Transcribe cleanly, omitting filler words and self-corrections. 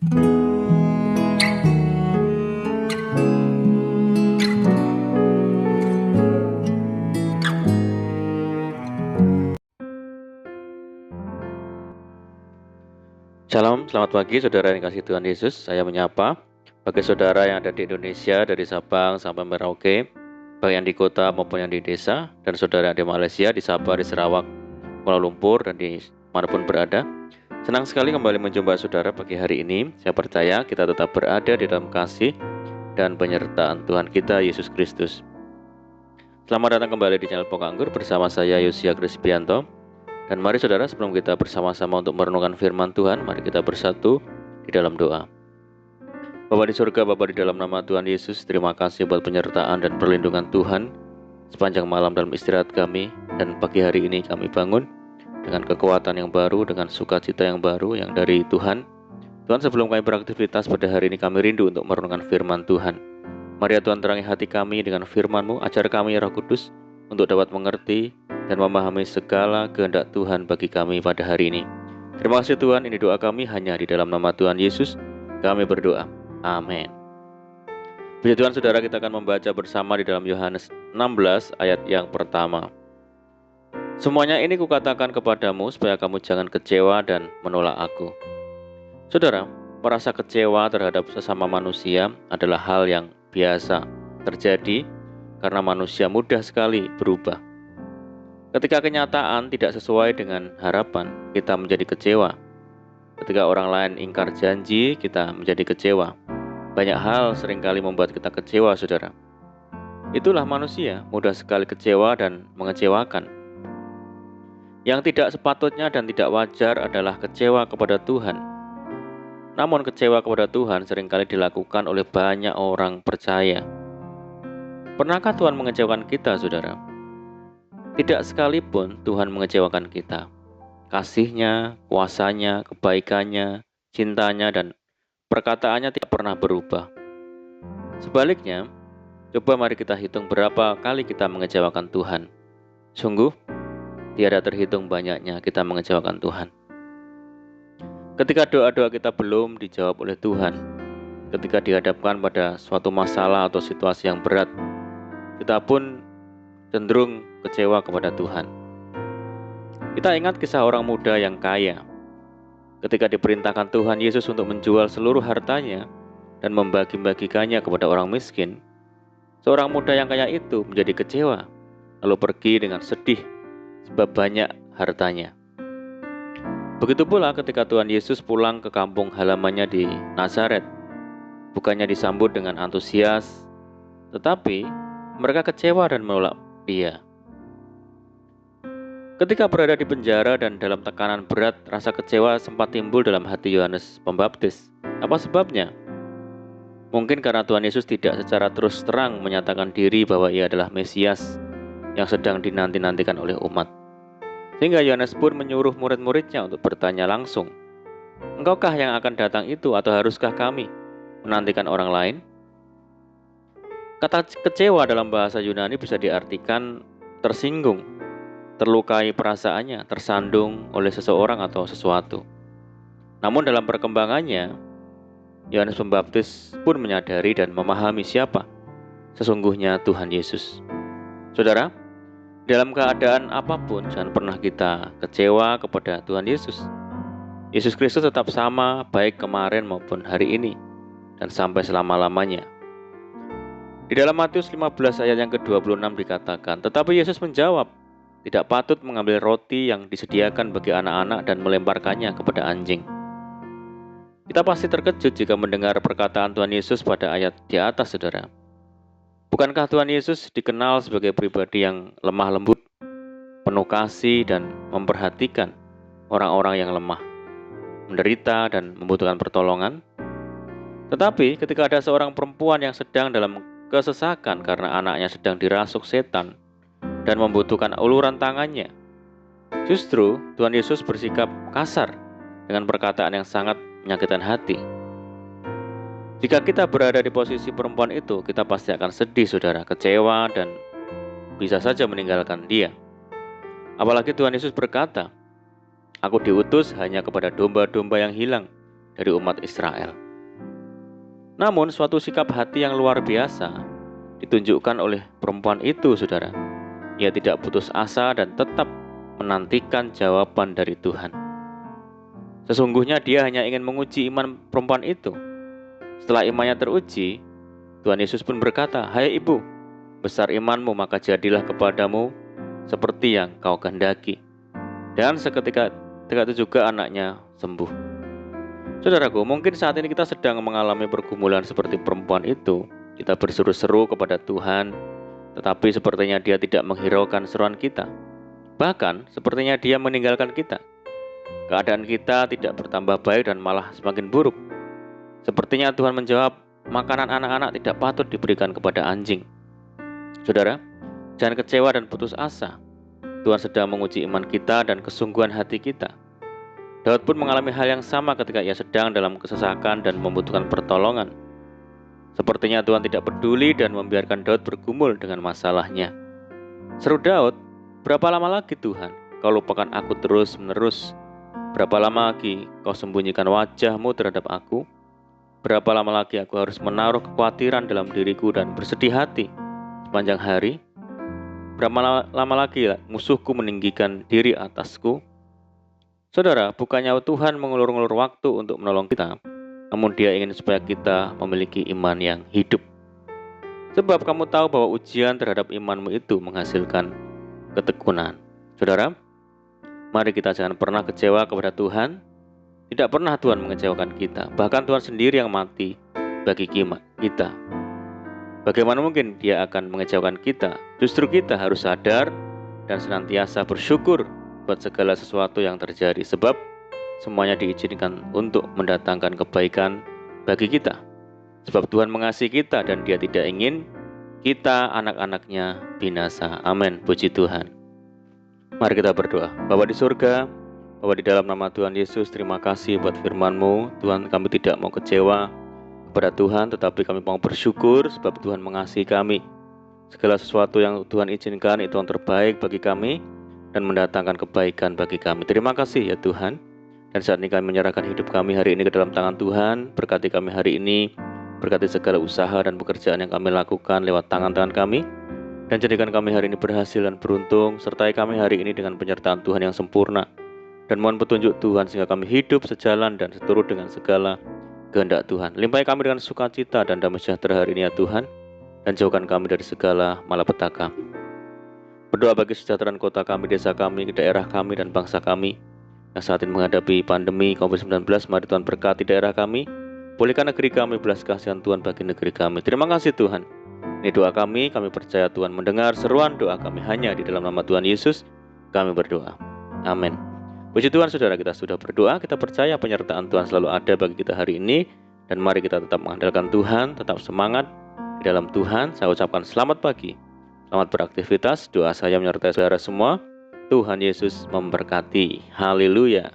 Shalom, selamat pagi saudara yang kasih Tuhan Yesus. Saya menyapa bagi saudara yang ada di Indonesia dari Sabang sampai Merauke, baik yang di kota maupun yang di desa, dan saudara yang di Malaysia, di Sabah, di Sarawak, Kuala Lumpur, dan di manapun berada. Senang sekali kembali menjumpa saudara pagi hari ini. Saya percaya kita tetap berada di dalam kasih dan penyertaan Tuhan kita Yesus Kristus. Selamat datang kembali di channel Pokok Anggur bersama saya Yosia Krispianto. Dan mari saudara, sebelum kita bersama-sama untuk merenungkan firman Tuhan, mari kita bersatu di dalam doa. Bapa di surga, Bapa di dalam nama Tuhan Yesus, terima kasih buat penyertaan dan perlindungan Tuhan sepanjang malam dalam istirahat kami. Dan pagi hari ini kami bangun dengan kekuatan yang baru, dengan sukacita yang baru yang dari Tuhan. Tuhan, sebelum kami beraktivitas pada hari ini, kami rindu untuk merenungkan firman Tuhan. Mari ya Tuhan, terangi hati kami dengan firman-Mu, ajar kami ya Roh Kudus untuk dapat mengerti dan memahami segala kehendak Tuhan bagi kami pada hari ini. Terima kasih Tuhan, ini doa kami hanya di dalam nama Tuhan Yesus kami berdoa. Amin. Puji Tuhan saudara, kita akan membaca bersama di dalam Yohanes 16 ayat yang pertama. Semuanya ini kukatakan kepadamu supaya kamu jangan kecewa dan menolak aku. Saudara, merasa kecewa terhadap sesama manusia adalah hal yang biasa terjadi karena manusia mudah sekali berubah. Ketika kenyataan tidak sesuai dengan harapan, kita menjadi kecewa. Ketika orang lain ingkar janji, kita menjadi kecewa. Banyak hal seringkali membuat kita kecewa, saudara. Itulah manusia, mudah sekali kecewa dan mengecewakan. Yang tidak sepatutnya dan tidak wajar adalah kecewa kepada Tuhan. Namun kecewa kepada Tuhan seringkali dilakukan oleh banyak orang percaya. Pernahkah Tuhan mengecewakan kita, saudara? Tidak sekalipun Tuhan mengecewakan kita. Kasih-Nya, kuasa-Nya, kebaikan-Nya, cintanya, dan perkataannya tidak pernah berubah. Sebaliknya, coba mari kita hitung berapa kali kita mengecewakan Tuhan. Sungguh, tiada terhitung banyaknya kita mengecewakan Tuhan. Ketika doa-doa kita belum dijawab oleh Tuhan, ketika dihadapkan pada suatu masalah atau situasi yang berat, kita pun cenderung kecewa kepada Tuhan. Kita ingat kisah orang muda yang kaya. Ketika diperintahkan Tuhan Yesus untuk menjual seluruh hartanya dan membagi-bagikannya kepada orang miskin, seorang muda yang kaya itu menjadi kecewa, lalu pergi dengan sedih sebab banyak hartanya. Begitu pula ketika Tuhan Yesus pulang ke kampung halamannya di Nazaret, bukannya disambut dengan antusias, tetapi mereka kecewa dan menolak Dia. Ketika berada di penjara dan dalam tekanan berat, rasa kecewa sempat timbul dalam hati Yohanes Pembaptis. Apa sebabnya? Mungkin karena Tuhan Yesus tidak secara terus terang menyatakan diri bahwa Ia adalah Mesias yang sedang dinanti-nantikan oleh umat. Sehingga Yohanes pun menyuruh murid-muridnya untuk bertanya langsung, "Engkaukah yang akan datang itu atau haruskah kami menantikan orang lain?" Kata kecewa dalam bahasa Yunani bisa diartikan tersinggung, terlukai perasaannya, tersandung oleh seseorang atau sesuatu. Namun dalam perkembangannya, Yohanes Pembaptis pun menyadari dan memahami siapa sesungguhnya Tuhan Yesus. Saudara, dalam keadaan apapun jangan pernah kita kecewa kepada Tuhan Yesus. Yesus Kristus tetap sama baik kemarin maupun hari ini dan sampai selama-lamanya. Di dalam Matius 15 ayat yang ke-26 dikatakan, tetapi Yesus menjawab, tidak patut mengambil roti yang disediakan bagi anak-anak dan melemparkannya kepada anjing. Kita pasti terkejut jika mendengar perkataan Tuhan Yesus pada ayat di atas, saudara. Bukankah Tuhan Yesus dikenal sebagai pribadi yang lemah lembut, penuh kasih dan memperhatikan orang-orang yang lemah, menderita dan membutuhkan pertolongan? Tetapi ketika ada seorang perempuan yang sedang dalam kesesakan karena anaknya sedang dirasuk setan dan membutuhkan uluran tangannya, justru Tuhan Yesus bersikap kasar dengan perkataan yang sangat menyakitkan hati. Jika kita berada di posisi perempuan itu, kita pasti akan sedih, saudara, kecewa dan bisa saja meninggalkan Dia. Apalagi Tuhan Yesus berkata, "Aku diutus hanya kepada domba-domba yang hilang." dari umat Israel. Namun suatu sikap hati yang luar biasa ditunjukkan oleh perempuan itu, saudara. Ia tidak putus asa dan tetap menantikan jawaban dari Tuhan. Sesungguhnya dia hanya ingin menguji iman perempuan itu. Setelah imannya teruji, Tuhan Yesus pun berkata, "Hai ibu, besar imanmu, maka jadilah kepadamu seperti yang kau kehendaki." Dan seketika itu juga anaknya sembuh. Saudaraku, mungkin saat ini kita sedang mengalami pergumulan seperti perempuan itu. Kita berseru-seru kepada Tuhan, tetapi sepertinya Dia tidak menghiraukan seruan kita. Bahkan sepertinya Dia meninggalkan kita. Keadaan kita tidak bertambah baik dan malah semakin buruk. Sepertinya Tuhan menjawab, makanan anak-anak tidak patut diberikan kepada anjing. Saudara, jangan kecewa dan putus asa. Tuhan sedang menguji iman kita dan kesungguhan hati kita. Daud pun mengalami hal yang sama ketika ia sedang dalam kesesakan dan membutuhkan pertolongan. Sepertinya Tuhan tidak peduli dan membiarkan Daud bergumul dengan masalahnya. Seru Daud, "Berapa lama lagi Tuhan, kau lupakan aku terus-menerus? Berapa lama lagi kau sembunyikan wajahmu terhadap aku? Berapa lama lagi aku harus menaruh kekhawatiran dalam diriku dan bersedih hati sepanjang hari? Berapa lama lagi musuhku meninggikan diri atasku?" Saudara, bukannya Tuhan mengulur-ngulur waktu untuk menolong kita, namun Dia ingin supaya kita memiliki iman yang hidup. Sebab kamu tahu bahwa ujian terhadap imanmu itu menghasilkan ketekunan. Saudara, mari kita jangan pernah kecewa kepada Tuhan. Tidak pernah Tuhan mengecewakan kita. Bahkan Tuhan sendiri yang mati bagi kita. Bagaimana mungkin Dia akan mengecewakan kita? Justru kita harus sadar dan senantiasa bersyukur buat segala sesuatu yang terjadi, sebab semuanya diizinkan untuk mendatangkan kebaikan bagi kita. Sebab Tuhan mengasihi kita dan Dia tidak ingin kita anak-anaknya binasa. Amin, puji Tuhan. Mari kita berdoa. Bapa di surga, Bapa di dalam nama Tuhan Yesus, terima kasih buat firman-Mu. Tuhan, kami tidak mau kecewa kepada Tuhan, tetapi kami mau bersyukur sebab Tuhan mengasihi kami. Segala sesuatu yang Tuhan izinkan itu yang terbaik bagi kami dan mendatangkan kebaikan bagi kami. Terima kasih ya Tuhan. Dan saat ini kami menyerahkan hidup kami hari ini ke dalam tangan Tuhan. Berkati kami hari ini, berkati segala usaha dan pekerjaan yang kami lakukan lewat tangan-tangan kami. Dan jadikan kami hari ini berhasil dan beruntung. Sertai kami hari ini dengan penyertaan Tuhan yang sempurna. Dan mohon petunjuk Tuhan sehingga kami hidup sejalan dan seturut dengan segala kehendak Tuhan. Limpahi kami dengan sukacita dan damai sejahtera hari ini ya Tuhan. Dan jauhkan kami dari segala malapetaka. Berdoa bagi kesejahteraan kota kami, desa kami, daerah kami, dan bangsa kami yang saat ini menghadapi pandemi COVID-19. Mari Tuhan berkati daerah kami, pulihkan negeri kami, belas kasihan Tuhan bagi negeri kami. Terima kasih Tuhan. Ini doa kami percaya Tuhan mendengar seruan doa kami hanya di dalam nama Tuhan Yesus kami berdoa. Amin. Puji Tuhan, saudara, kita sudah berdoa, kita percaya penyertaan Tuhan selalu ada bagi kita hari ini. Dan mari kita tetap mengandalkan Tuhan, tetap semangat di dalam Tuhan. Saya ucapkan selamat pagi. Selamat beraktivitas, doa saya menyertai saudara semua. Tuhan Yesus memberkati. Haleluya.